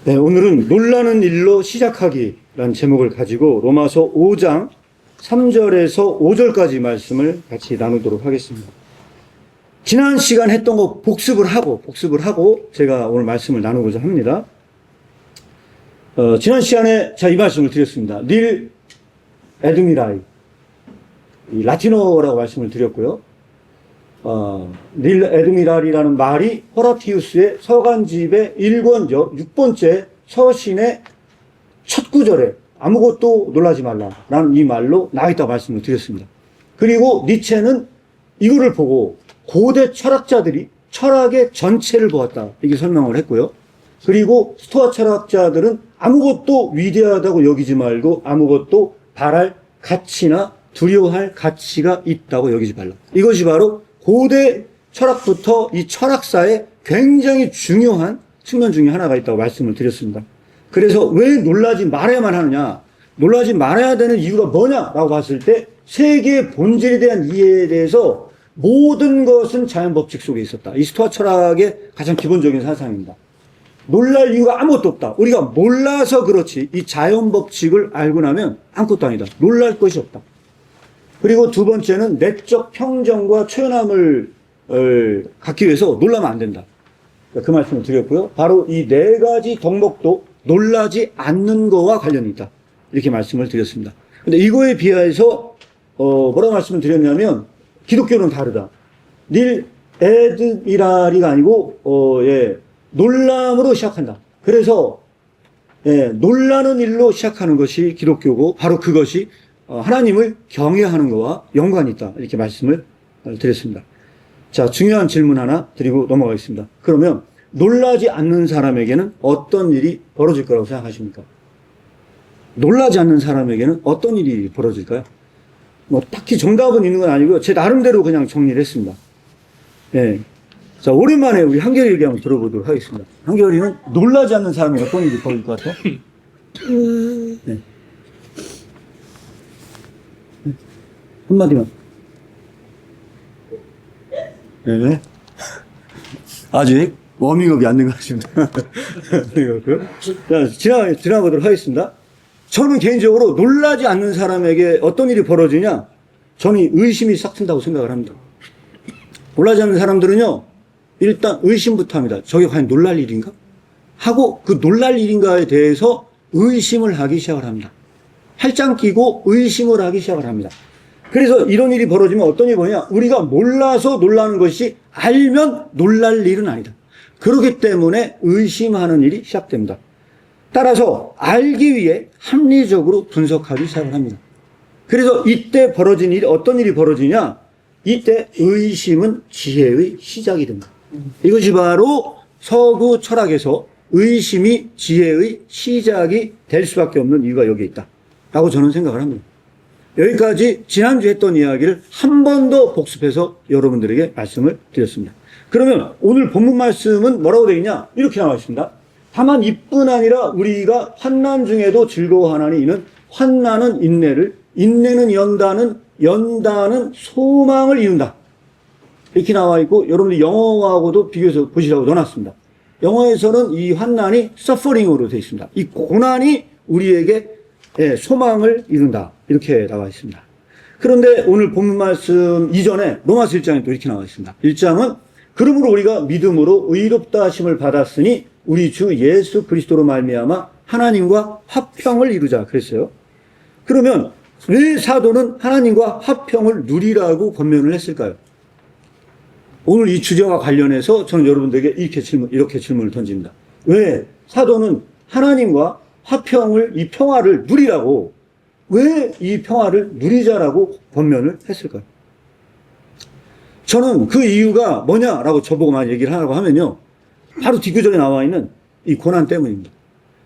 네, 오늘은 놀라는 일로 시작하기라는 제목을 가지고 로마서 5장 3절에서 5절까지 말씀을 같이 나누도록 하겠습니다. 지난 시간 했던 거 복습을 하고 제가 오늘 말씀을 나누고자 합니다. 지난 시간에 제가 이 말씀을 드렸습니다. 닐 에드미라이, 이 라틴어라고 말씀을 드렸고요. 닐 에드미랄이라는 말이 호라티우스의 서간집의 1권적 6번째 서신의 첫 구절에 아무것도 놀라지 말라라는 이 말로 나와 있다고 말씀을 드렸습니다. 그리고 니체는 이거를 보고 고대 철학자들이 철학의 전체를 보았다, 이렇게 설명을 했고요. 그리고 스토아 철학자들은 아무것도 위대하다고 여기지 말고 아무것도 바랄 가치나 두려워할 가치가 있다고 여기지 말라. 이것이 바로 고대 철학부터 이 철학사에 굉장히 중요한 측면 중에 하나가 있다고 말씀을 드렸습니다. 그래서 왜 놀라지 말아야만 하느냐, 놀라지 말아야 되는 이유가 뭐냐라고 봤을 때 세계의 본질에 대한 이해에 대해서 모든 것은 자연법칙 속에 있었다. 이 스토아 철학의 가장 기본적인 사상입니다. 놀랄 이유가 아무것도 없다. 우리가 몰라서 그렇지 이 자연법칙을 알고 나면 아무것도 아니다. 놀랄 것이 없다. 그리고 두 번째는 내적 평정과 초연함을 갖기 위해서 놀라면 안 된다. 그 말씀을 드렸고요. 바로 이 네 가지 덕목도 놀라지 않는 거와 관련이 있다, 이렇게 말씀을 드렸습니다. 근데 이거에 비해서 뭐라고 말씀을 드렸냐면 기독교는 다르다. 닐 에드미랄이가 아니고 놀람으로 시작한다. 그래서 놀라는 일로 시작하는 것이 기독교고 바로 그것이 하나님을 경외하는 것과 연관이 있다, 이렇게 말씀을 드렸습니다. 자, 중요한 질문 하나 드리고 넘어가겠습니다. 그러면 놀라지 않는 사람에게는 어떤 일이 벌어질 거라고 생각하십니까? 놀라지 않는 사람에게는 어떤 일이 벌어질까요? 뭐 딱히 정답은 있는 건 아니고요. 제 나름대로 그냥 정리를 했습니다. 네. 자, 오랜만에 우리 한결이 얘기 한번 들어보도록 하겠습니다. 한결이는 놀라지 않는 사람에게 어떤 일이 벌어질 것 같아요? 네. 한마디만. 네. 아직 워밍업이 안 된 것 같습니다. 자, 지나가도록 하겠습니다. 저는 개인적으로 놀라지 않는 사람에게 어떤 일이 벌어지냐, 저는 의심이 싹 튼다고 생각을 합니다. 놀라지 않는 사람들은요, 일단 의심부터 합니다. 저게 과연 놀랄 일인가? 하고 그 놀랄 일인가에 대해서 의심을 하기 시작을 합니다. 팔짱 끼고 의심을 하기 시작을 합니다. 그래서 이런 일이 벌어지면 어떤 일이 벌어지냐, 우리가 몰라서 놀라는 것이 알면 놀랄 일은 아니다. 그렇기 때문에 의심하는 일이 시작됩니다. 따라서 알기 위해 합리적으로 분석하기 시작을 합니다. 그래서 이때 벌어진 일이 어떤 일이 벌어지냐, 이때 의심은 지혜의 시작이 됩니다. 이것이 바로 서구 철학에서 의심이 지혜의 시작이 될 수밖에 없는 이유가 여기에 있다 라고 저는 생각을 합니다. 여기까지 지난주에 했던 이야기를 한 번 더 복습해서 여러분들에게 말씀을 드렸습니다. 그러면 오늘 본문 말씀은 뭐라고 되어 있냐, 이렇게 나와 있습니다. 다만 이뿐 아니라 우리가 환난 중에도 즐거워하나니 이는 환난은 인내를, 인내는 연단은 소망을 이룬다, 이렇게 나와 있고, 여러분들 영어하고도 비교해서 보시라고 넣어놨습니다. 영어에서는 이 환난이 suffering으로 되어 있습니다. 이 고난이 우리에게 소망을 이룬다, 이렇게 나와 있습니다. 그런데 오늘 본문 말씀 이전에 로마서 1장에 또 이렇게 나와 있습니다. 1장은 그러므로 우리가 믿음으로 의롭다 하심을 받았으니 우리 주 예수 그리스도로 말미암아 하나님과 화평을 이루자 그랬어요. 그러면 왜 사도는 하나님과 화평을 누리라고 권면을 했을까요? 오늘 이 주제와 관련해서 저는 여러분들에게 이렇게 질문을 던집니다. 왜 사도는 하나님과 화평을, 이 평화를 누리라고, 왜 이 평화를 누리자라고 권면을 했을까요? 저는 그 이유가 뭐냐라고 저보고만 얘기를 하라고 하면요, 바로 뒷구절에 나와 있는 이 고난 때문입니다.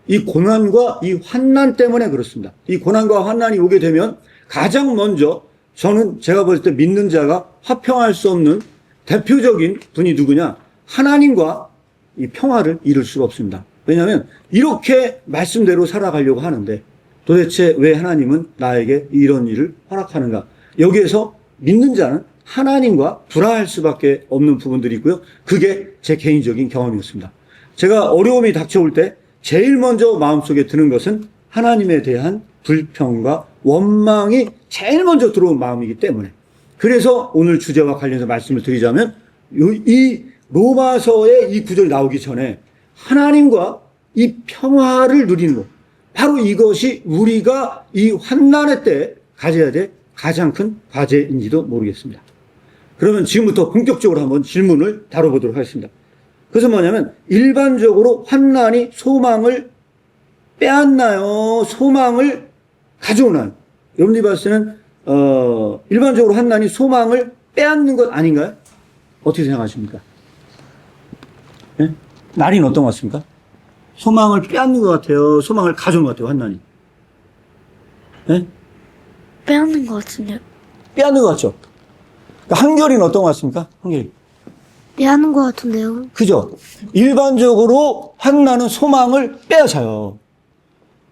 이 고난과 이 환난 때문에 그렇습니다. 이 고난과 환난이 오게 되면 가장 먼저 저는 제가 볼 때 믿는 자가 화평할 수 없는 대표적인 분이 누구냐, 하나님과 이 평화를 이룰 수가 없습니다. 왜냐하면 이렇게 말씀대로 살아가려고 하는데 도대체 왜 하나님은 나에게 이런 일을 허락하는가? 여기에서 믿는 자는 하나님과 불화할 수밖에 없는 부분들이 있고요. 그게 제 개인적인 경험이었습니다. 제가 어려움이 닥쳐올 때 제일 먼저 마음속에 드는 것은 하나님에 대한 불평과 원망이 제일 먼저 들어온 마음이기 때문에, 그래서 오늘 주제와 관련해서 말씀을 드리자면 이 로마서의 이 구절이 나오기 전에 하나님과 이 평화를 누리는 것, 바로 이것이 우리가 이 환난의 때 가져야 될 가장 큰 과제인지도 모르겠습니다. 그러면 지금부터 본격적으로 한번 질문을 다뤄보도록 하겠습니다. 그것은 뭐냐면, 일반적으로 환난이 소망을 빼앗나요? 소망을 가져오나요? 여러분들이 봤을 때는 일반적으로 환난이 소망을 빼앗는 것 아닌가요? 어떻게 생각하십니까? 네? 날인 어떤 것 같습니까? 소망을 빼앗는 것 같아요? 소망을 가져온 것 같아요, 환난이? 네? 빼앗는 것 같은데요. 빼앗는 것 같죠? 그러니까 한결이는 어떤 것 같습니까? 한결이. 빼앗는 것 같은데요. 그죠? 일반적으로 환난은 소망을 빼앗아요.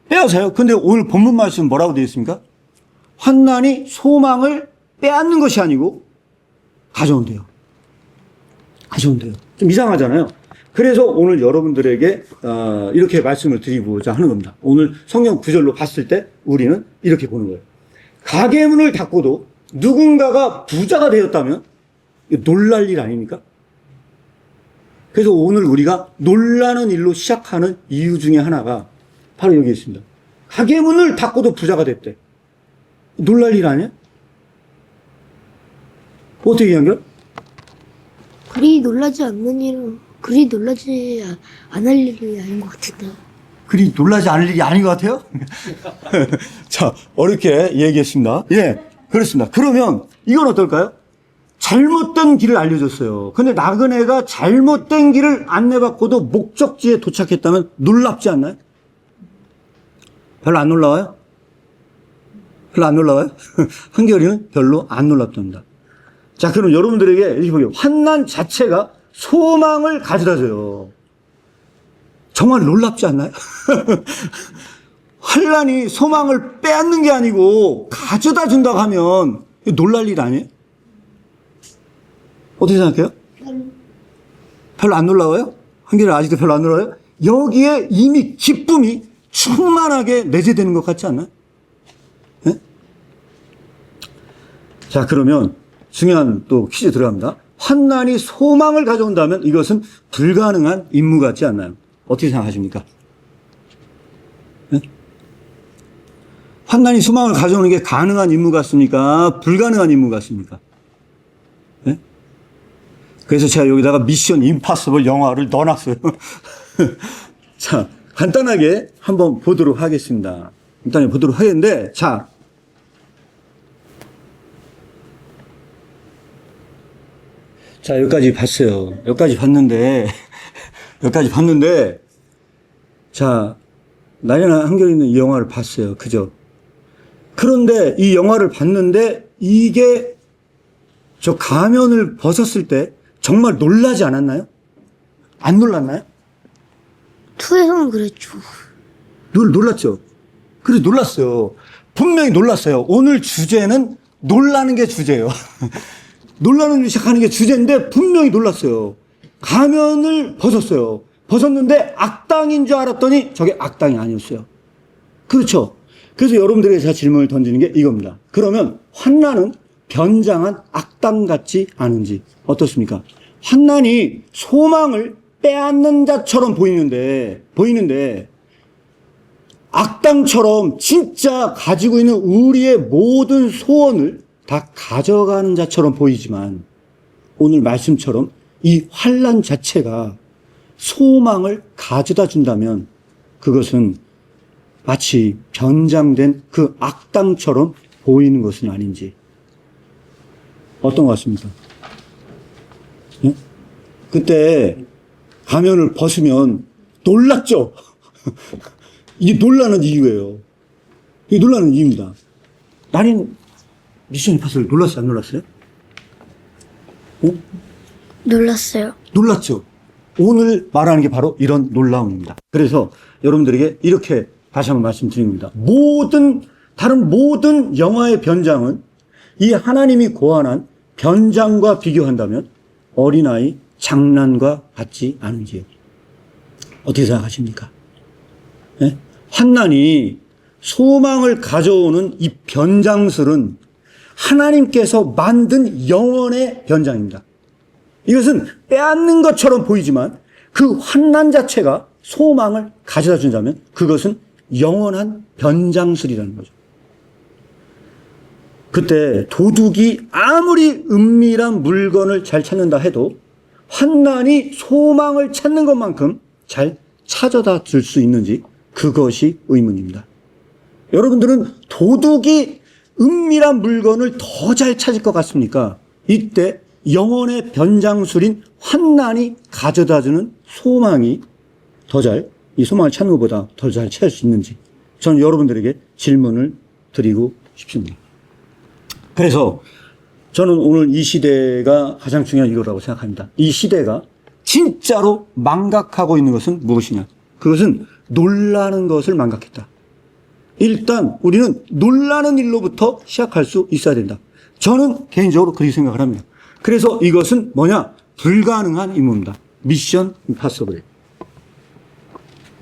빼앗아요. 근데 오늘 본문 말씀은 뭐라고 되어 있습니까? 환난이 소망을 빼앗는 것이 아니고 가져온대요. 가져온대요. 좀 이상하잖아요. 그래서 오늘 여러분들에게 이렇게 말씀을 드리고자 하는 겁니다. 오늘 성경 구절로 봤을 때 우리는 이렇게 보는 거예요. 가게 문을 닫고도 누군가가 부자가 되었다면 놀랄 일 아닙니까? 그래서 오늘 우리가 놀라는 일로 시작하는 이유 중에 하나가 바로 여기 있습니다. 가게 문을 닫고도 부자가 됐대. 놀랄 일 아니야? 어떻게 연결? 그리 놀라지 않는 일은 그리 놀라지 않을 일이 아닌 것 같은데요. 그리 놀라지 않을 일이 아닌 것 같아요? 자, 어렵게 얘기했습니다. 예, 그렇습니다. 그러면 이건 어떨까요? 잘못된 길을 알려줬어요. 근데 나그네가 잘못된 길을 안내받고도 목적지에 도착했다면 놀랍지 않나요? 별로 안 놀라워요? 별로 안 놀라워요? 한결이는 별로 안 놀랍답니다. 자, 그럼 여러분들에게 이렇게 보게요. 환난 자체가 소망을 가져다 줘요. 정말 놀랍지 않나요? 환난이 소망을 빼앗는 게 아니고 가져다 준다고 하면 놀랄 일 아니에요? 어떻게 생각해요? 별로 안 놀라워요? 한결이 아직도 별로 안 놀라워요? 여기에 이미 기쁨이 충만하게 내재되는 것 같지 않나요? 네? 자, 그러면 중요한 또 퀴즈 들어갑니다. 환난이 소망을 가져온다면 이것은 불가능한 임무 같지 않나요? 어떻게 생각하십니까? 네? 환난이 소망을 가져오는 게 가능한 임무 같습니까? 불가능한 임무 같습니까? 네? 그래서 제가 여기다가 미션 임파서블 영화를 넣어놨어요. 자, 간단하게 한번 보도록 하겠습니다. 간단하게 보도록 하겠는데, 자. 자, 여기까지 봤어요. 여기까지 봤는데, 자, 나연아 한결이는 이 영화를 봤어요. 그죠? 그런데 이 영화를 봤는데, 이게 저 가면을 벗었을 때 정말 놀라지 않았나요? 안 놀랐나요? 투에서는 그랬죠. 놀랐죠? 그래, 놀랐어요. 분명히 놀랐어요. 오늘 주제는 놀라는 게 주제예요. 놀라는 시작하는 게 주제인데 분명히 놀랐어요. 가면을 벗었어요. 벗었는데 악당인 줄 알았더니 저게 악당이 아니었어요. 그렇죠? 그래서 여러분들에게 제가 질문을 던지는 게 이겁니다. 그러면 환난은 변장한 악당 같지 않은지 어떻습니까? 환난이 소망을 빼앗는 자처럼 보이는데 악당처럼 진짜 가지고 있는 우리의 모든 소원을 다 가져가는 자처럼 보이지만 오늘 말씀처럼 이 환난 자체가 소망을 가져다 준다면 그것은 마치 변장된 그 악당처럼 보이는 것은 아닌지 어떤 것 같습니까? 네? 그때 가면을 벗으면 놀랐죠? 이게 놀라는 이유예요. 이게 놀라는 이유입니다. 나는 미션 임파서블 놀랐어요? 안 놀랐어요? 놀랐어요. 놀랐죠? 오늘 말하는 게 바로 이런 놀라움입니다. 그래서 여러분들에게 이렇게 다시 한번 말씀드립니다. 다른 모든 영화의 변장은 이 하나님이 고안한 변장과 비교한다면 어린아이 장난과 같지 않은지요. 어떻게 생각하십니까? 예? 환난이 소망을 가져오는 이 변장술은 하나님께서 만든 영원의 변장입니다. 이것은 빼앗는 것처럼 보이지만 그 환난 자체가 소망을 가져다 준다면 그것은 영원한 변장술이라는 거죠. 그때 도둑이 아무리 은밀한 물건을 잘 찾는다 해도 환난이 소망을 찾는 것만큼 잘 찾아다 줄 수 있는지 그것이 의문입니다. 여러분들은 도둑이 은밀한 물건을 더 잘 찾을 것 같습니까? 이때 영혼의 변장술인 환난이 가져다주는 소망이 더 잘, 이 소망을 찾는 것보다 더 잘 찾을 수 있는지 저는 여러분들에게 질문을 드리고 싶습니다. 그래서 저는 오늘 이 시대가 가장 중요한 이유라고 생각합니다. 이 시대가 진짜로 망각하고 있는 것은 무엇이냐? 그것은 놀라는 것을 망각했다. 일단 우리는 놀라는 일로부터 시작할 수 있어야 된다. 저는 개인적으로 그렇게 생각을 합니다. 그래서 이것은 뭐냐? 불가능한 임무입니다. 미션 임파서블.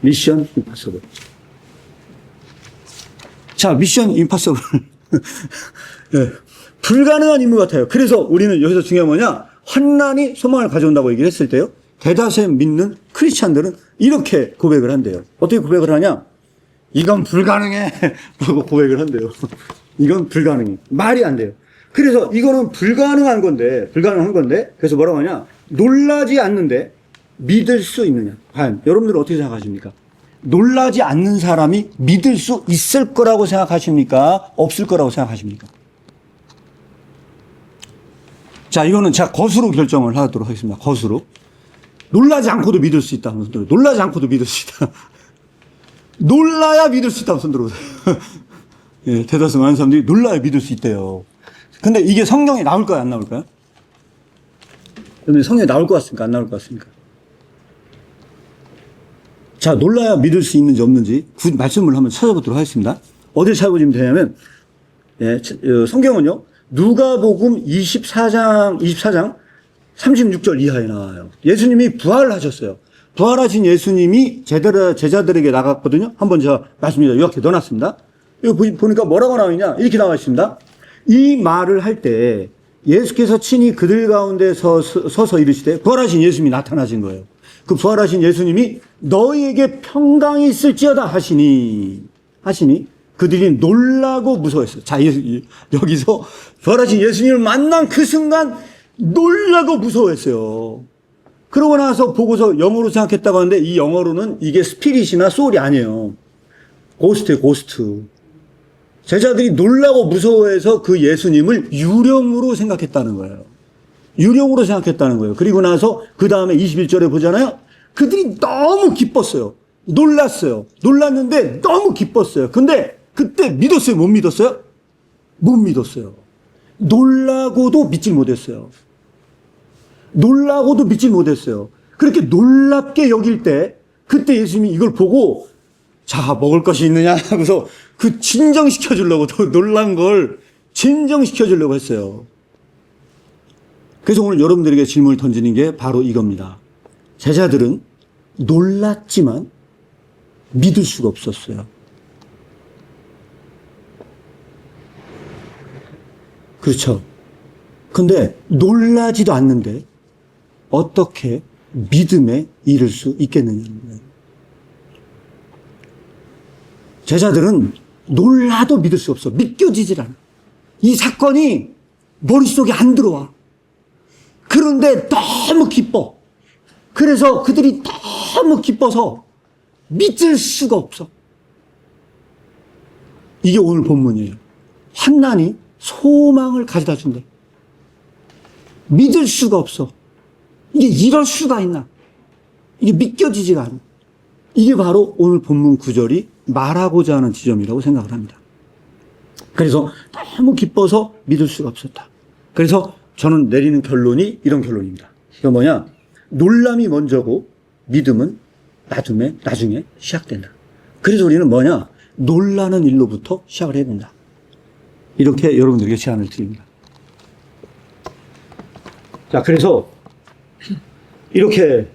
미션 임파서블. 자, 미션 임파서블. 네. 불가능한 임무 같아요. 그래서 우리는 여기서 중요한 뭐냐? 환난이 소망을 가져온다고 얘기를 했을 때요. 대다수의 믿는 크리스찬들은 이렇게 고백을 한대요. 어떻게 고백을 하냐? 이건 불가능해. 라고 고백을 한대요. 이건 불가능해. 말이 안 돼요. 그래서 이거는 불가능한 건데, 그래서 뭐라고 하냐? 놀라지 않는데 믿을 수 있느냐? 과연 여러분들은 어떻게 생각하십니까? 놀라지 않는 사람이 믿을 수 있을 거라고 생각하십니까? 없을 거라고 생각하십니까? 자, 이거는 제가 것으로 결정을 하도록 하겠습니다. 것으로. 놀라지 않고도 믿을 수 있다. 한번 손들어. 놀라지 않고도 믿을 수 있다. 놀라야 믿을 수 있다. 한번 손들어보세요. 예, 대다수 많은 사람들이 놀라야 믿을 수 있대요. 근데 이게 성경에 나올까요? 안 나올까요? 여러분, 성경에 나올 것 같습니까? 안 나올 것 같습니까? 자, 놀라야 믿을 수 있는지 없는지 말씀을 한번 찾아보도록 하겠습니다. 어디를 찾아보시면 되냐면, 예, 성경은요, 누가복음 24장 36절 이하에 나와요. 예수님이 부활을 하셨어요. 부활하신 예수님이 제자들에게 나갔거든요. 한번 제가 말씀드려 이렇게 넣어놨습니다. 이거 보니까 뭐라고 나와있냐? 이렇게 나와 있습니다. 이 말을 할 때 예수께서 친히 그들 가운데 서서 이르시되 부활하신 예수님이 나타나신 거예요. 그 부활하신 예수님이 너희에게 평강이 있을지어다 하시니 그들이 놀라고 무서워했어요. 자, 여기서 부활하신 예수님을 만난 그 순간 놀라고 무서워했어요. 그러고 나서 보고서 영어로 생각했다고 하는데 이 영어로는 이게 스피릿이나 소울이 아니에요. 고스트예요, 고스트. 제자들이 놀라고 무서워해서 그 예수님을 유령으로 생각했다는 거예요. 유령으로 생각했다는 거예요. 그리고 나서 그 다음에 21절에 보잖아요. 그들이 너무 기뻤어요. 놀랐어요. 놀랐는데 너무 기뻤어요. 근데 그때 믿었어요? 못 믿었어요? 못 믿었어요. 놀라고도 믿질 못했어요. 놀라고도 믿질 못했어요. 그렇게 놀랍게 여길 때 그때 예수님이 이걸 보고 자, 먹을 것이 있느냐 하고서 그 진정시켜 주려고 놀란 걸 진정시켜 주려고 했어요. 그래서 오늘 여러분들에게 질문을 던지는 게 바로 이겁니다. 제자들은 놀랐지만 믿을 수가 없었어요. 그렇죠. 근데 놀라지도 않는데 어떻게 믿음에 이를 수 있겠느냐는 거예요. 제자들은 놀라도 믿을 수 없어. 믿겨지질 않아. 이 사건이 머릿속에 안 들어와. 그런데 너무 기뻐. 그래서 그들이 너무 기뻐서 믿을 수가 없어. 이게 오늘 본문이에요. 환난이 소망을 가져다 준대. 믿을 수가 없어. 이게 이럴 수가 있나? 이게 믿겨지지가 않아. 이게 바로 오늘 본문 구절이 말하고자 하는 지점이라고 생각을 합니다. 그래서 너무 기뻐서 믿을 수가 없었다. 그래서 저는 내리는 결론이 이런 결론입니다. 이건 뭐냐? 놀람이 먼저고 믿음은 나중에 시작된다. 그래서 우리는 뭐냐? 놀라는 일로부터 시작을 해야 된다. 이렇게 여러분들에게 제안을 드립니다. 자, 그래서 이렇게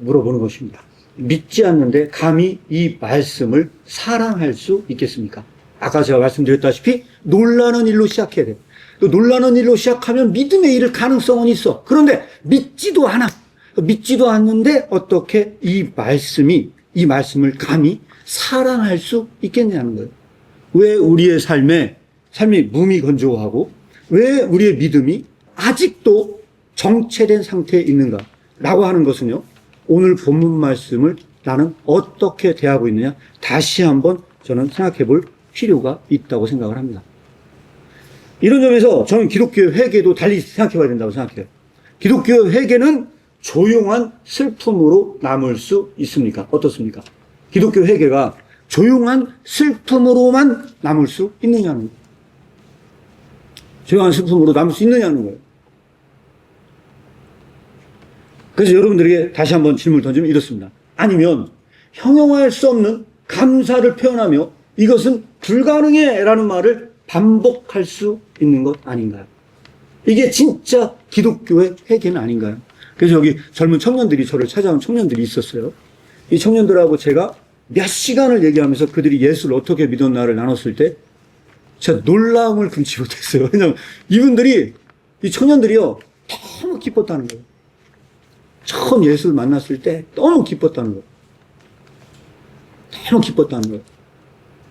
물어보는 것입니다. 믿지 않는데 감히 이 말씀을 사랑할 수 있겠습니까? 아까 제가 말씀드렸다시피 놀라는 일로 시작해야 돼요. 또 놀라는 일로 시작하면 믿음에 이를 가능성은 있어. 그런데 믿지도 않아. 믿지도 않는데 어떻게 이 말씀을 감히 사랑할 수 있겠냐는 거예요. 왜 우리의 삶이 무미건조하고 왜 우리의 믿음이 아직도 정체된 상태에 있는가? 라고 하는 것은요, 오늘 본문 말씀을 나는 어떻게 대하고 있느냐? 다시 한번 저는 생각해 볼 필요가 있다고 생각을 합니다. 이런 점에서 저는 기독교의 회개도 달리 생각해 봐야 된다고 생각해요. 기독교의 회개는 조용한 슬픔으로 남을 수 있습니까? 어떻습니까? 기독교 회개가 조용한 슬픔으로만 남을 수 있느냐는 거예요. 조용한 슬픔으로 남을 수 있느냐는 거예요. 그래서 여러분들에게 다시 한번 질문을 던지면 이렇습니다. 아니면 형용할 수 없는 감사를 표현하며 이것은 불가능해 라는 말을 반복할 수 있는 것 아닌가요? 이게 진짜 기독교의 회개는 아닌가요? 그래서 여기 젊은 청년들이 저를 찾아온 청년들이 있었어요. 이 청년들하고 제가 몇 시간을 얘기하면서 그들이 예수를 어떻게 믿었나를 나눴을 때 제가 놀라움을 금치 못했어요. 왜냐하면 이 청년들이요, 너무 기뻤다는 거예요. 처음 예수를 만났을 때 너무 기뻤다는 거예요. 너무 기뻤다는 거예요.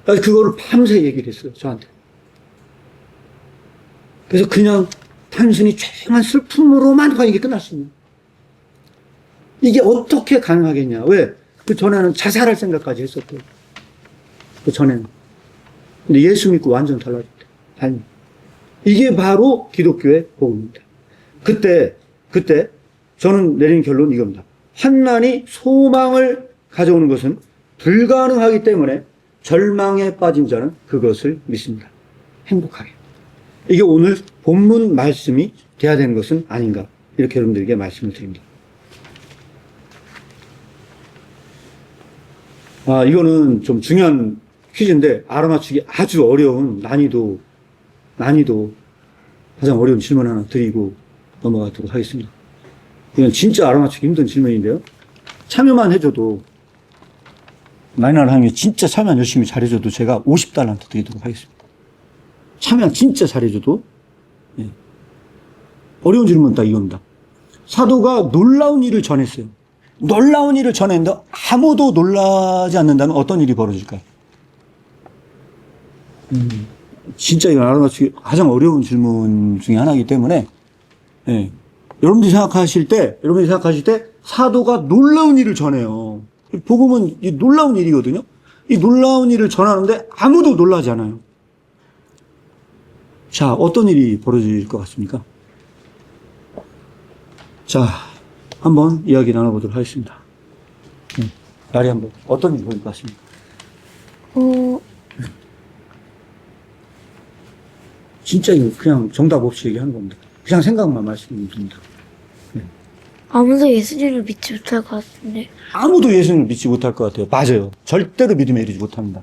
그래서 그거를 밤새 얘기를 했어요, 저한테. 그래서 그냥 단순히 조용한 슬픔으로만 이게 끝났습니다. 이게 어떻게 가능하겠냐. 왜? 그 전에는 자살할 생각까지 했었고. 그 전에는. 근데 예수 믿고 완전 달라졌대. 이게 바로 기독교의 복음입니다. 그때 저는 내린 결론은 이겁니다. 환난이 소망을 가져오는 것은 불가능하기 때문에 절망에 빠진 자는 그것을 믿습니다. 행복하게. 이게 오늘 본문 말씀이 돼야 되는 것은 아닌가. 이렇게 여러분들에게 말씀을 드립니다. 이거는 좀 중요한 퀴즈인데 알아맞추기 아주 어려운 난이도 가장 어려운 질문 하나 드리고 넘어가도록 하겠습니다. 이건 진짜 알아맞추기 힘든 질문인데요. 참여만 해줘도 나이나를 하는 게 진짜 참여만 열심히 잘해줘도 제가 50달란트 드리도록 하겠습니다. 참여만 진짜 잘해줘도. 예. 어려운 질문은 딱 이겁니다. 사도가 놀라운 일을 전했어요. 놀라운 일을 전했는데 아무도 놀라지 않는다면 어떤 일이 벌어질까요? 진짜 이건 알아맞추기 가장 어려운 질문 중에 하나이기 때문에, 예. 여러분들이 생각하실 때 사도가 놀라운 일을 전해요. 복음은 이 놀라운 일이거든요. 이 놀라운 일을 전하는데 아무도 놀라지 않아요. 자, 어떤 일이 벌어질 것 같습니까? 자, 한번 이야기 나눠보도록 하겠습니다. 나리 한번 어떤 일이 벌어질 것 같습니까? 진짜 이거 그냥 정답 없이 얘기하는 겁니다. 그냥 생각만 말씀드립니다. 아무도 예수님을 믿지 못할 것 같은데. 아무도 예수님을 믿지 못할 것 같아요. 맞아요. 절대로 믿음에 이르지 못합니다.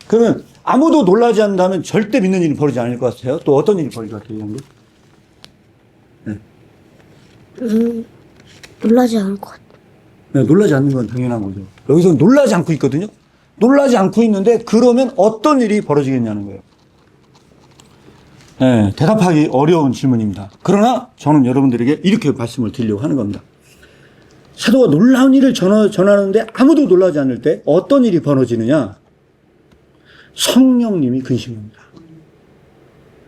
그러면 아무도 놀라지 않는다면 절대 믿는 일이 벌어지지 않을 것 같아요. 또 어떤 일이 벌어질 것 같아요, 형님? 네. 놀라지 않을 것 같아요. 네, 놀라지 않는 건 당연한 거죠. 여기서 놀라지 않고 있거든요. 놀라지 않고 있는데 그러면 어떤 일이 벌어지겠냐는 거예요. 네, 대답하기 어려운 질문입니다. 그러나 저는 여러분들에게 이렇게 말씀을 드리려고 하는 겁니다. 사도가 놀라운 일을 전하는데 아무도 놀라지 않을 때 어떤 일이 벌어지느냐? 성령님이 근심합니다.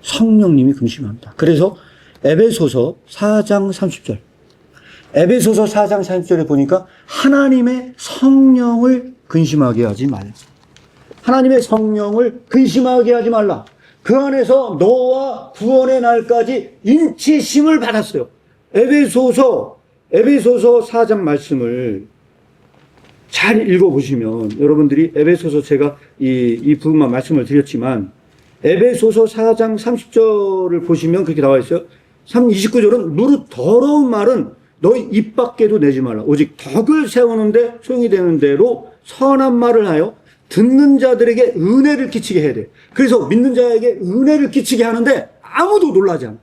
성령님이 근심합니다. 그래서 에베소서 4장 30절. 에베소서 4장 30절에 보니까 하나님의 성령을 근심하게 하지 말라. 하나님의 성령을 근심하게 하지 말라. 그 안에서 너와 구원의 날까지 인치심을 받았어요. 에베소서 4장 말씀을 잘 읽어보시면 여러분들이 에베소서 제가 이 부분만 말씀을 드렸지만 에베소서 4장 30절을 보시면 그렇게 나와 있어요. 29절은 무릇 더러운 말은 너희 입 밖에도 내지 말라. 오직 덕을 세우는데 소용이 되는 대로 선한 말을 하여 듣는 자들에게 은혜를 끼치게 해야 돼. 그래서 믿는 자에게 은혜를 끼치게 하는데 아무도 놀라지 않아.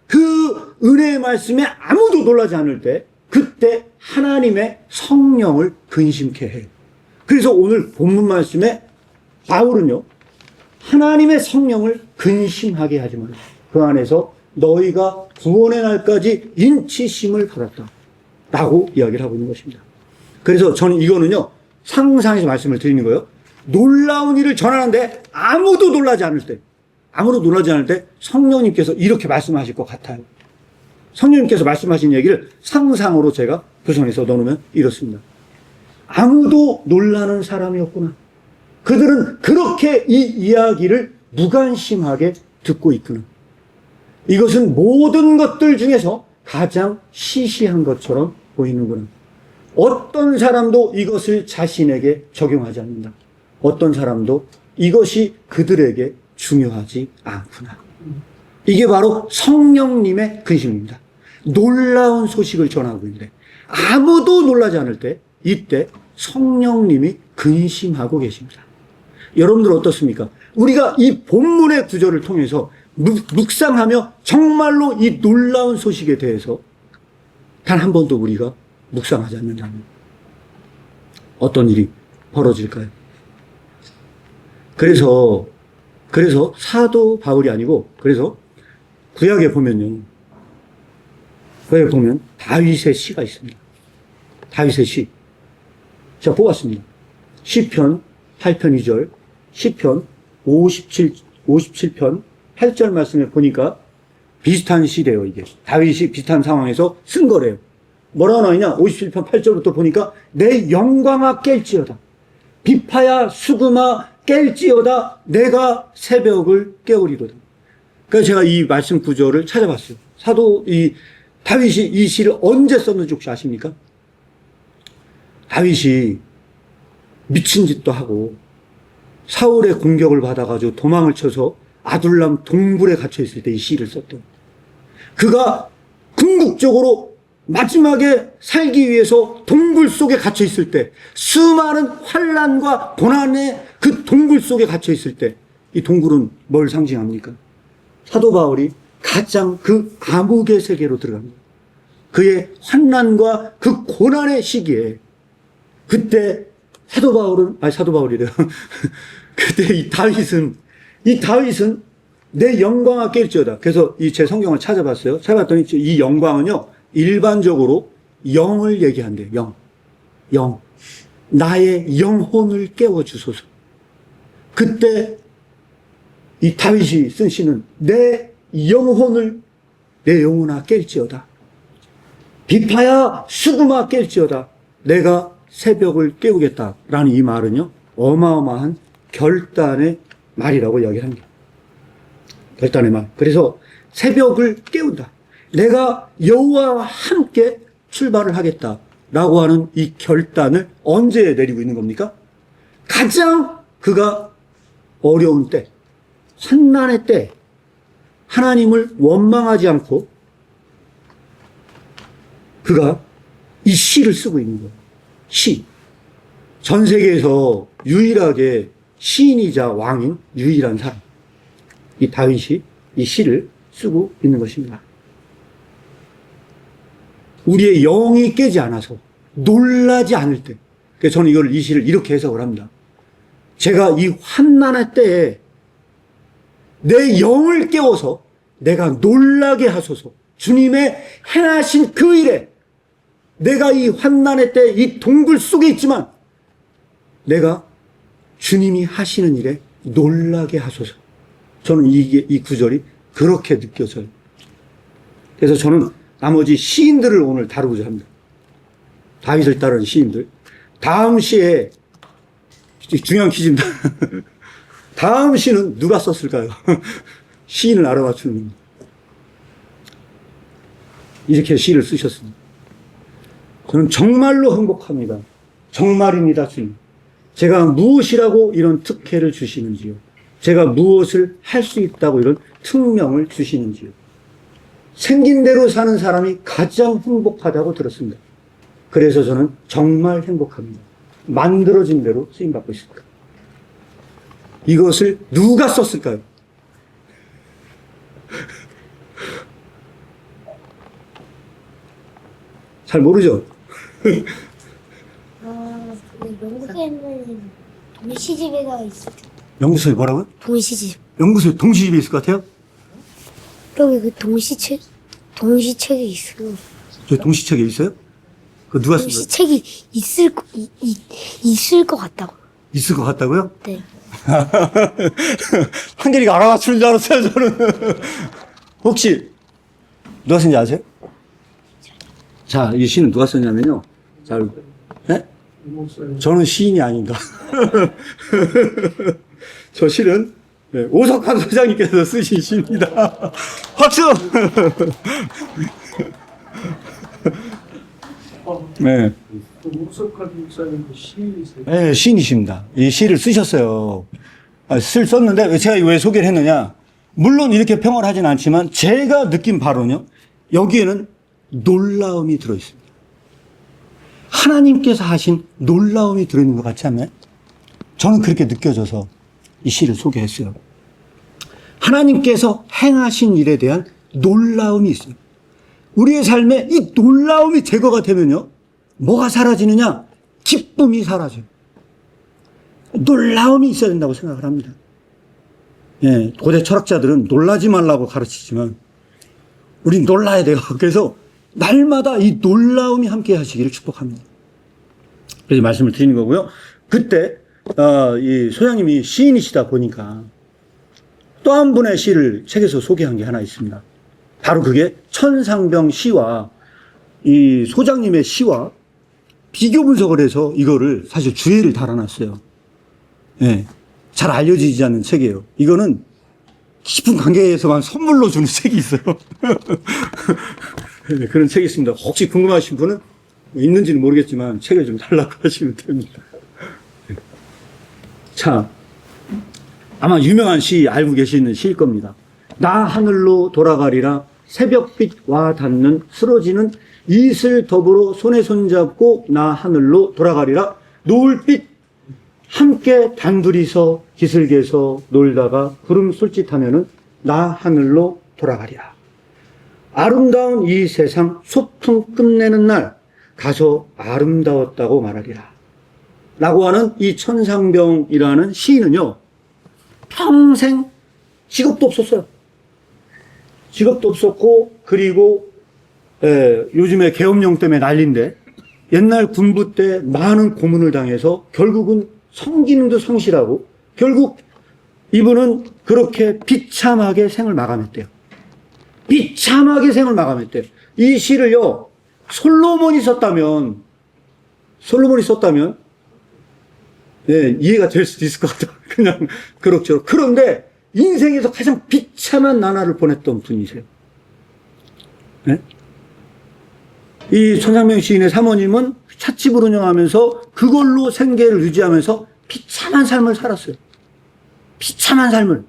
그 은혜의 말씀에 아무도 놀라지 않을 때 그때 하나님의 성령을 근심케 해요. 그래서 오늘 본문 말씀에 바울은요, 하나님의 성령을 근심하게 하지 말라. 그 안에서 너희가 구원의 날까지 인치심을 받았다. 라고 이야기를 하고 있는 것입니다. 그래서 저는 이거는요, 상상해서 말씀을 드리는 거예요. 놀라운 일을 전하는데 아무도 놀라지 않을 때 성령님께서 이렇게 말씀하실 것 같아요. 성령님께서 말씀하신 얘기를 상상으로 제가 구성해서 넣으면 이렇습니다. 아무도 놀라는 사람이었구나. 그들은 그렇게 이 이야기를 무관심하게 듣고 있구나. 이것은 모든 것들 중에서 가장 시시한 것처럼 보이는구나. 어떤 사람도 이것을 자신에게 적용하지 않는다. 어떤 사람도 이것이 그들에게 중요하지 않구나. 이게 바로 성령님의 근심입니다. 놀라운 소식을 전하고 있는데 아무도 놀라지 않을 때 이때 성령님이 근심하고 계십니다. 여러분들 어떻습니까? 우리가 이 본문의 구절을 통해서 묵상하며 정말로 이 놀라운 소식에 대해서 단 한 번도 우리가 묵상하지 않는다면 어떤 일이 벌어질까요? 그래서 사도 바울이 아니고 그래서 구약에 보면 다윗의 시가 있습니다. 다윗의 시. 제가 뽑았습니다. 시편 8편 2절, 시편 57편 8절 말씀에 보니까 비슷한 시래요, 이게. 다윗이 비슷한 상황에서 쓴 거래요. 뭐라고 나와있냐? 57편 8절부터 보니까 내 영광아 깰지어다. 비파야 수금아 깰지어다. 내가 새벽을 깨우리로다. 그래서 제가 이 말씀 구절을 찾아봤어요. 다윗이 이 시를 언제 썼는지 혹시 아십니까? 다윗이 미친 짓도 하고 사울의 공격을 받아가지고 도망을 쳐서 아둘람 동굴에 갇혀있을 때 이 시를 썼던, 그가 궁극적으로 마지막에 살기 위해서 동굴 속에 갇혀있을 때, 수많은 환난과 고난의 그 동굴 속에 갇혀있을 때, 이 동굴은 뭘 상징합니까? 사도 바울이 가장 그 감옥의 세계로 들어갑니다. 그의 환난과 그 고난의 시기에 그때 사도 바울이래요. 그때 이 다윗은 내 영광아 깰지어다. 그래서 제 성경을 찾아봤어요. 찾아봤더니 이 영광은요, 일반적으로 영을 얘기한대요. 영. 나의 영혼을 깨워주소서. 그때 이 다윗이 쓴 시는 내 영혼아 깰지어다. 비파야 수금아 깰지어다. 내가 새벽을 깨우겠다라는 이 말은요, 어마어마한 결단의 말이라고 이야기합니다. 결단의 말. 그래서 새벽을 깨운다. 내가 여호와와 함께 출발을 하겠다라고 하는 이 결단을 언제 내리고 있는 겁니까? 가장 그가 어려운 때, 환난의 때, 하나님을 원망하지 않고 그가 이 시를 쓰고 있는 거예요. 시. 전 세계에서 유일하게 시인이자 왕인 유일한 사람. 이 다윗이 이 시를 쓰고 있는 것입니다. 우리의 영이 깨지 않아서 놀라지 않을 때. 그래서 저는 이 시를 이렇게 해석을 합니다. 제가 이 환난의 때에 내 영을 깨워서 내가 놀라게 하소서. 주님의 행하신 그 일에 내가 이 환난의 때 이 동굴 속에 있지만 내가 주님이 하시는 일에 놀라게 하소서. 저는 이 구절이 그렇게 느껴져요. 그래서 저는 나머지 시인들을 오늘 다루고자 합니다. 다윗을 따르는 시인들. 다음 시에 중요한 퀴즈입니다. 다음 시는 누가 썼을까요? 시인을 알아맞추는 겁니다. 이렇게 시를 쓰셨습니다. 저는 정말로 행복합니다. 정말입니다, 주님. 제가 무엇이라고 이런 특혜를 주시는지요. 제가 무엇을 할 수 있다고 이런 특명을 주시는지요. 생긴 대로 사는 사람이 가장 행복하다고 들었습니다. 그래서 저는 정말 행복합니다. 만들어진 대로 쓰임받고 있습니다. 이것을 누가 썼을까요? 잘 모르죠? 영국에는 동시집에가 있을 텐데. 연구소에 뭐라고요? 동시집. 연구소에 동시집이 있을 것 같아요? 여기 그 동시책이 있어요. 저 동시책에 있어요? 그 누가 쓴 거예요? 동시책이 있을 것 같다고. 있을 것 같다고요? 네. 한결이가 알아맞추는 줄 알았어요, 저는. 혹시 누가 쓴지 아세요? 자, 이 시는 누가 썼냐면요. 잘, 네? 저는 시인이 아닌가. 저 시는 오석환 소장님께서 쓰신 시입니다. 박수! 네. 오석환 목사님 시이세요? 네, 시인이십니다. 이 시를 쓰셨어요. 썼는데 제가 왜 소개를 했느냐. 물론 이렇게 평을 하진 않지만 제가 느낀 바로는요. 여기에는 놀라움이 들어있습니다. 하나님께서 하신 놀라움이 들어있는 것 같지 않나요? 저는 그렇게 느껴져서 이 시를 소개했어요. 하나님께서 행하신 일에 대한 놀라움이 있어요. 우리의 삶에 이 놀라움이 제거가 되면요. 뭐가 사라지느냐? 기쁨이 사라져요. 놀라움이 있어야 된다고 생각을 합니다. 예, 고대 철학자들은 놀라지 말라고 가르치지만 우린 놀라야 돼요. 그래서 날마다 이 놀라움이 함께 하시기를 축복합니다. 그래서 말씀을 드리는 거고요. 그때 이 소장님이 시인이시다 보니까 또 한 분의 시를 책에서 소개한 게 하나 있습니다. 바로 그게 천상병 시와 이 소장님의 시와 비교 분석을 해서 이거를 사실 주의를 달아놨어요. 예, 잘 알려지지 않는 책이에요. 이거는 깊은 관계에서만 선물로 주는 책이 있어요. 네, 그런 책이 있습니다. 혹시 궁금하신 분은 있는지는 모르겠지만 책을 좀 달라고 하시면 됩니다. 자, 아마 유명한 시 알고 계시는 시일 겁니다. 나 하늘로 돌아가리라 새벽빛 와 닿는 쓰러지는 이슬 더불어 손에 손잡고 나 하늘로 돌아가리라 노을빛 함께 단둘이서 기슭에서 놀다가 구름 솔짓하면은 나 하늘로 돌아가리라. 아름다운 이 세상 소풍 끝내는 날 가서 아름다웠다고 말하리라. 라고 하는 이 천상병이라는 시인은요, 평생 직업도 없었어요. 직업도 없었고, 그리고 요즘에 계엄령 때문에 난리인데 옛날 군부 때 많은 고문을 당해서 결국은 성기능도 상실하고 결국 이분은 그렇게 비참하게 생을 마감했대요. 비참하게 생을 마감했대요. 이 시를요, 솔로몬이 썼다면 네, 이해가 될 수도 있을 것 같아요. 그냥 그럭저럭. 그런데 인생에서 가장 비참한 나날을 보냈던 분이세요. 네? 이 천상병 시인의 사모님은 찻집을 운영하면서 그걸로 생계를 유지하면서 비참한 삶을 살았어요. 비참한 삶을.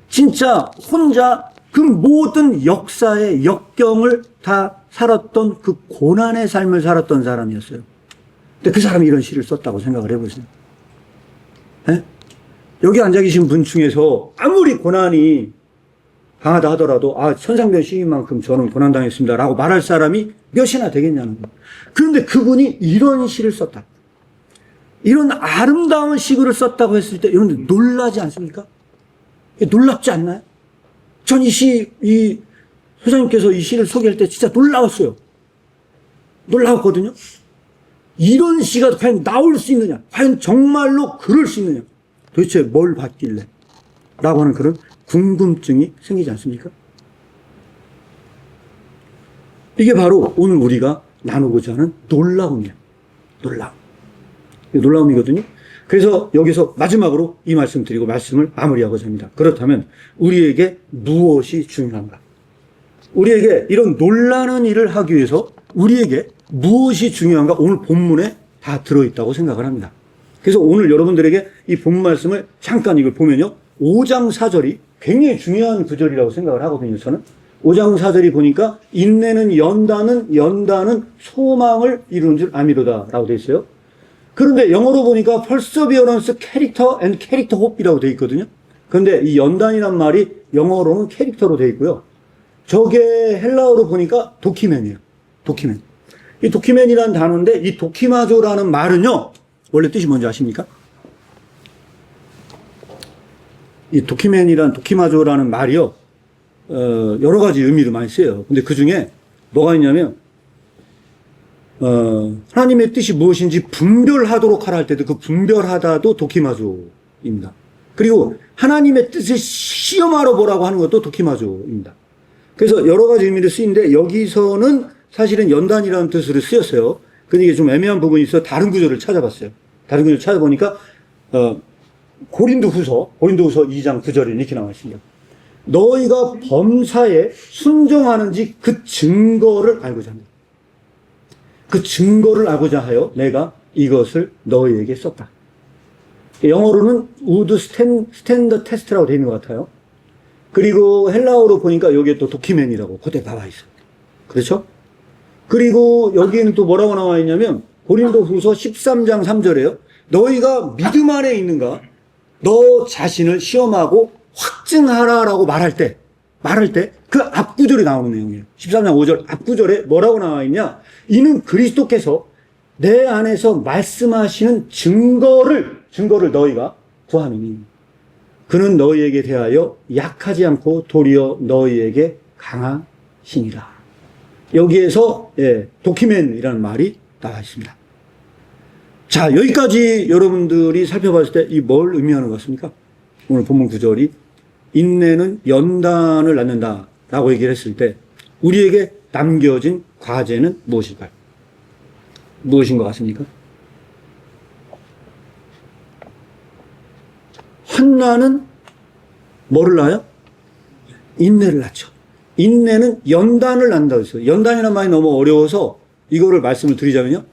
진짜 혼자 그 모든 역사의 역경을 다 살았던 그 고난의 삶을 살았던 사람이었어요. 근데 그 사람이 이런 시를 썼다고 생각을 해보세요. 네? 여기 앉아 계신 분 중에서 아무리 고난이 강하다 하더라도 천상병 시인만큼 저는 고난당했습니다 라고 말할 사람이 몇이나 되겠냐는 거예요. 그런데 그분이 이런 시를 썼다. 이런 아름다운 시글을 썼다고 했을 때 여러분들 놀라지 않습니까? 놀랍지 않나요? 전 이 소장님께서 이 시를 소개할 때 진짜 놀라웠어요. 놀라웠거든요. 이런 시가 과연 나올 수 있느냐? 과연 정말로 그럴 수 있느냐? 도대체 뭘 봤길래? 라고 하는 그런 궁금증이 생기지 않습니까? 이게 바로 오늘 우리가 나누고자 하는 놀라움이에요. 놀라움이거든요. 그래서 여기서 마지막으로 이 말씀 드리고 말씀을 마무리하고자 합니다. 그렇다면 우리에게 무엇이 중요한가? 우리에게 이런 놀라는 일을 하기 위해서 우리에게 무엇이 중요한가? 오늘 본문에 다 들어있다고 생각을 합니다. 그래서 오늘 여러분들에게 이 본 말씀을 잠깐 이걸 보면요. 5장 4절이 굉장히 중요한 구절이라고 생각을 하거든요. 저는 5장 4절이 보니까 인내는 연단은 소망을 이루는 줄 아미로다 라고 되어 있어요. 그런데 영어로 보니까 perseverance, character and character hope이라고 되어 있거든요. 그런데 이 연단이란 말이 영어로는 캐릭터로 되어 있고요. 저게 헬라어로 보니까 도키맨이에요. 도키맨. 이 도키맨이라는 단어인데 이 도키마조라는 말은요, 원래 뜻이 뭔지 아십니까? 이 도키마조라는 말이요, 여러 가지 의미로 많이 쓰여요. 근데 그 중에 뭐가 있냐면, 하나님의 뜻이 무엇인지 분별하도록 하라 할 때도 그 분별하다도 도키마조입니다. 그리고 하나님의 뜻을 시험하러 보라고 하는 것도 도키마조입니다. 그래서 여러 가지 의미로 쓰이는데 여기서는 사실은 연단이라는 뜻으로 쓰였어요. 근데 이게 좀 애매한 부분이 있어 다른 구절을 찾아봤어요. 다른 구절을 찾아보니까 고린도후서 2장 9절에 이렇게 나와 있습니다. 너희가 범사에 순종하는지 그 증거를 알고자 합니다. 그 증거를 알고자 하여 내가 이것을 너희에게 썼다. 영어로는 would stand the test라고 되어 있는 것 같아요. 그리고 헬라어로 보니까 여기에 또 도키맨이라고 그때 나와 있어요. 그렇죠? 그리고 여기에는 또 뭐라고 나와 있냐면 고린도후서 13장 3절에요. 너희가 믿음 안에 있는가? 너 자신을 시험하고 확증하라라고 말할 때 그 앞구절에 나오는 내용이에요. 13장 5절 앞구절에 뭐라고 나와 있냐? 이는 그리스도께서 내 안에서 말씀하시는 증거를 너희가 구함이니 그는 너희에게 대하여 약하지 않고 도리어 너희에게 강하시니라. 여기에서 도키맨이라는 말이 나와 있습니다. 자, 여기까지 여러분들이 살펴봤을 때 이 뭘 의미하는 것 같습니까? 오늘 본문 9절이 인내는 연단을 낳는다 라고 얘기를 했을 때 우리에게 남겨진 과제는 무엇일까요? 무엇인 것 같습니까? 환난은 뭐를 낳아요? 인내를 낳죠. 인내는 연단을 낳는다고 했어요. 연단이라는 말이 너무 어려워서 이거를 말씀을 드리자면요.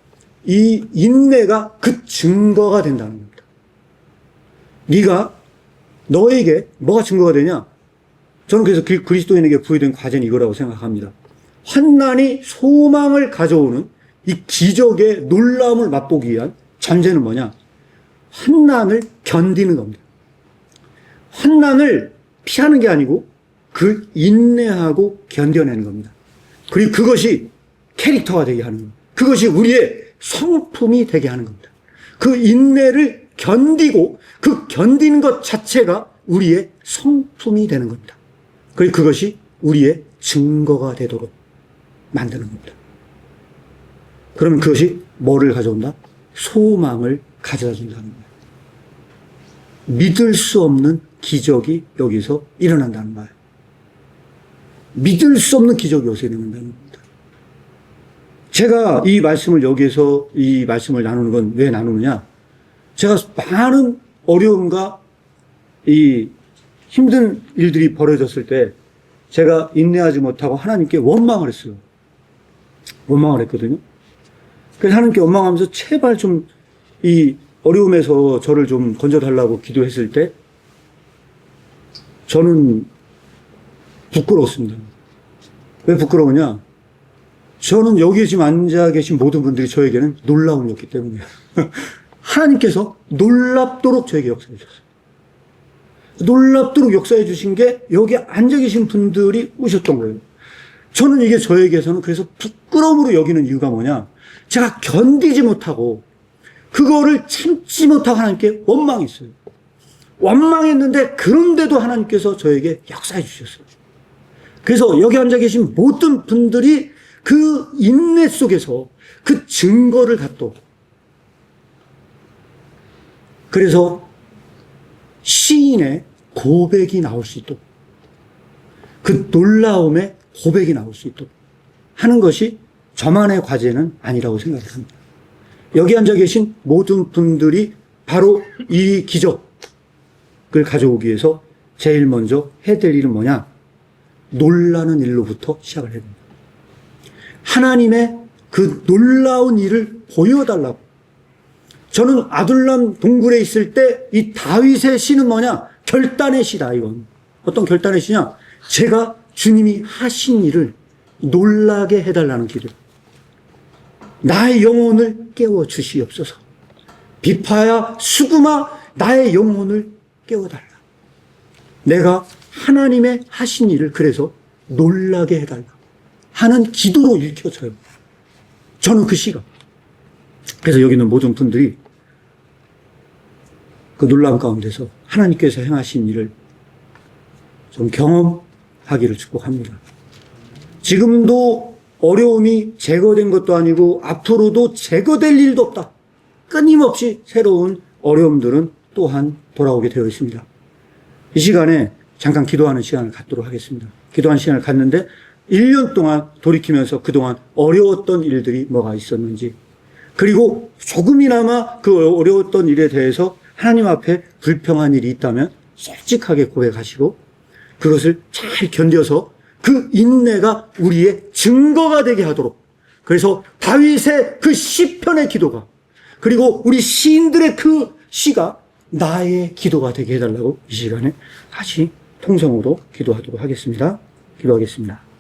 이 인내가 그 증거가 된다는 겁니다. 네가 너에게 뭐가 증거가 되냐? 저는 그래서 그리스도인에게 부여된 과제는 이거라고 생각합니다. 환난이 소망을 가져오는 이 기적의 놀라움을 맛보기 위한 전제는 뭐냐? 환난을 견디는 겁니다. 환난을 피하는 게 아니고 그 인내하고 견뎌내는 겁니다. 그리고 그것이 캐릭터가 되게 하는 겁니다. 그것이 우리의 성품이 되게 하는 겁니다. 그 인내를 견디고 그 견디는 것 자체가 우리의 성품이 되는 겁니다. 그리고 그것이 우리의 증거가 되도록 만드는 겁니다. 그러면 그것이 뭐를 가져온다? 소망을 가져다 준다는 거예요. 믿을 수 없는 기적이 여기서 일어난다는 거예요. 믿을 수 없는 기적이 여기서 일어난다는 겁니다. 제가 이 말씀을 여기에서 이 말씀을 나누는 건 왜 나누느냐? 제가 많은 어려움과 이 힘든 일들이 벌어졌을 때 제가 인내하지 못하고 하나님께 원망을 했어요. 원망을 했거든요. 그래서 하나님께 원망하면서 제발 좀 이 어려움에서 저를 좀 건져달라고 기도했을 때 저는 부끄러웠습니다. 왜 부끄러우냐? 저는 여기에 지금 앉아 계신 모든 분들이 저에게는 놀라움이었기 때문이에요. 하나님께서 놀랍도록 저에게 역사해 주셨어요. 놀랍도록 역사해 주신 게 여기 앉아 계신 분들이 오셨던 거예요. 저는 이게 저에게서는 그래서 부끄러움으로 여기는 이유가 뭐냐? 제가 견디지 못하고 그거를 참지 못하고 하나님께 원망했어요. 원망했는데 그런데도 하나님께서 저에게 역사해 주셨어요. 그래서 여기 앉아 계신 모든 분들이 그 인내 속에서 그 증거를 갖도록 그래서 시인의 고백이 나올 수 있도록 그 놀라움의 고백이 나올 수 있도록 하는 것이 저만의 과제는 아니라고 생각합니다. 여기 앉아 계신 모든 분들이 바로 이 기적을 가져오기 위해서 제일 먼저 해야 될 일은 뭐냐? 놀라는 일로부터 시작을 해야 됩니다. 하나님의 그 놀라운 일을 보여달라고. 저는 아둘람 동굴에 있을 때 이 다윗의 시는 뭐냐? 결단의 시다, 이건. 어떤 결단의 시냐? 제가 주님이 하신 일을 놀라게 해달라는 기도예요. 나의 영혼을 깨워 주시옵소서. 비파야 수금아 나의 영혼을 깨워달라. 내가 하나님의 하신 일을 그래서 놀라게 해달라 하는 기도로 읽혀져요. 저는 그 시가. 그래서 여기 있는 모든 분들이 그 놀라운 가운데서 하나님께서 행하신 일을 좀 경험하기를 축복합니다. 지금도 어려움이 제거된 것도 아니고 앞으로도 제거될 일도 없다. 끊임없이 새로운 어려움들은 또한 돌아오게 되어 있습니다. 이 시간에 잠깐 기도하는 시간을 갖도록 하겠습니다. 기도하는 시간을 갖는데 1년 동안 돌이키면서 그동안 어려웠던 일들이 뭐가 있었는지, 그리고 조금이나마 그 어려웠던 일에 대해서 하나님 앞에 불평한 일이 있다면 솔직하게 고백하시고 그것을 잘 견뎌서 그 인내가 우리의 증거가 되게 하도록, 그래서 다윗의 그 시편의 기도가, 그리고 우리 시인들의 그 시가 나의 기도가 되게 해달라고 이 시간에 다시 통성으로 기도하도록 하겠습니다. 기도하겠습니다.